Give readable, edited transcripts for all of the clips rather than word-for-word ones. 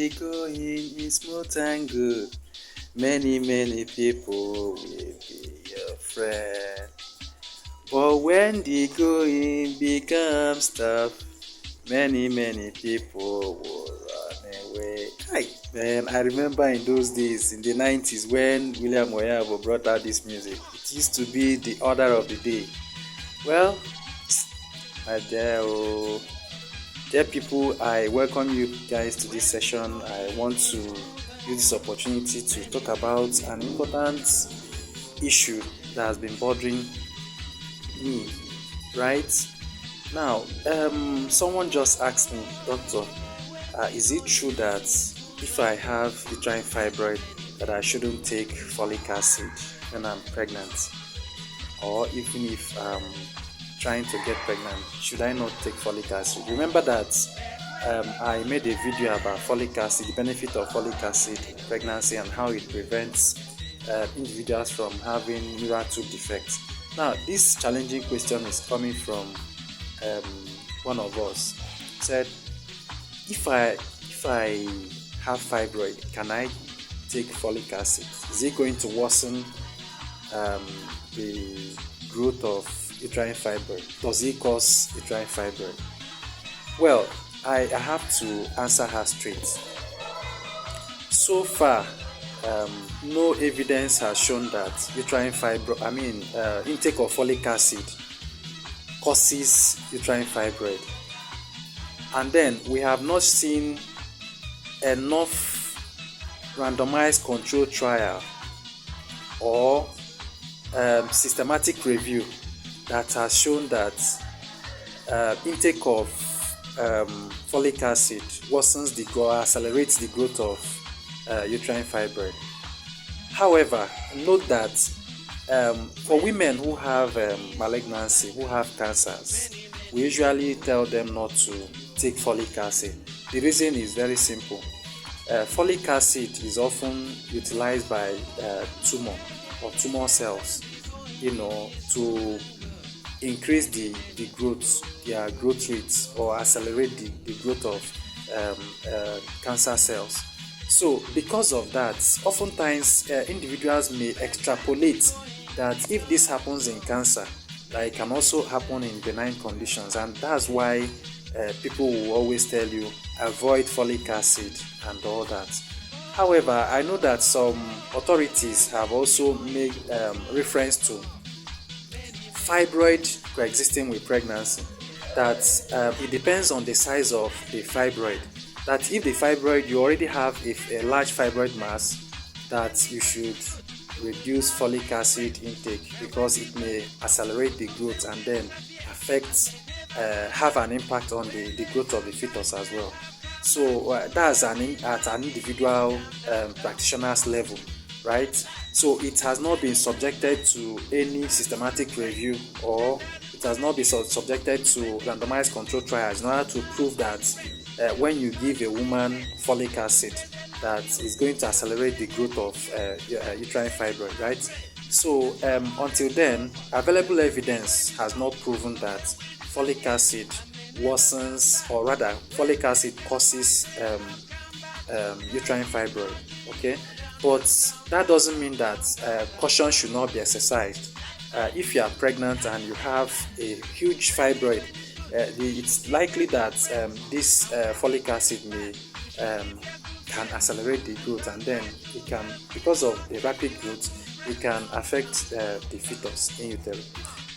the going is smooth and good, many people will be your friend. But when the going becomes tough, many people will run away. Hi, man, I remember in those days, in the 90s, when William Oyabo brought out this music. It used to be the order of the day. Well, dear people, I welcome you guys to this session. I want to use this opportunity to talk about an important issue that has been bothering me, right? Now, someone just asked me, Doctor, is it true that if I have uterine fibroid that I shouldn't take folic acid when I'm pregnant? Or even if I'm trying to get pregnant, should I not take folic acid? Remember that I made a video about folic acid, the benefit of folic acid in pregnancy and how it prevents individuals from having neural tube defects. Now, this challenging question is coming from one of us. He said, if I have fibroid, can I take folic acid? Is it going to worsen the growth of uterine fibroid? Does it cause uterine fibroid? Well, I have to answer her straight. So far, no evidence has shown that uterine fibroid, intake of folic acid causes uterine fibroid. And then we have not seen enough randomized control trial or systematic review that has shown that intake of folic acid worsens the growth, accelerates the growth of uterine fibroid. However, note that for women who have malignancy, who have cancers, we usually tell them not to take folic acid. The reason is very simple. Folic acid is often utilized by tumor or tumor cells, to increase the growth, their growth rates, or accelerate the growth of cancer cells. So because of that, oftentimes individuals may extrapolate that if this happens in cancer, that it can also happen in benign conditions, and that's why people will always tell you avoid folic acid and all that. However, I know that some authorities have also made reference to fibroid coexisting with pregnancy, that it depends on the size of the fibroid. That if the fibroid, you already have a large fibroid mass, that you should reduce folic acid intake because it may accelerate the growth and then have an impact on the growth of the fetus as well. So that's at an individual practitioner's level, right? So it has not been subjected to any systematic review, or it has not been subjected to randomized control trials in order to prove that when you give a woman folic acid, that is going to accelerate the growth of uterine fibroid, right? So until then, available evidence has not proven that folic acid worsens, or rather folic acid causes uterine fibroid, okay? But that doesn't mean that caution should not be exercised. If you are pregnant and you have a huge fibroid, it's likely that this folic acid can accelerate the growth, and then it can, because of the rapid growth, it can affect the fetus in utero.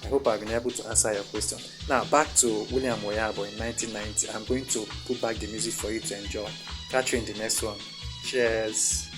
I hope I've been able to answer your question. Now back to William Oyabo in 1990. I'm going to put back the music for you to enjoy. Catch you in the next one. Cheers.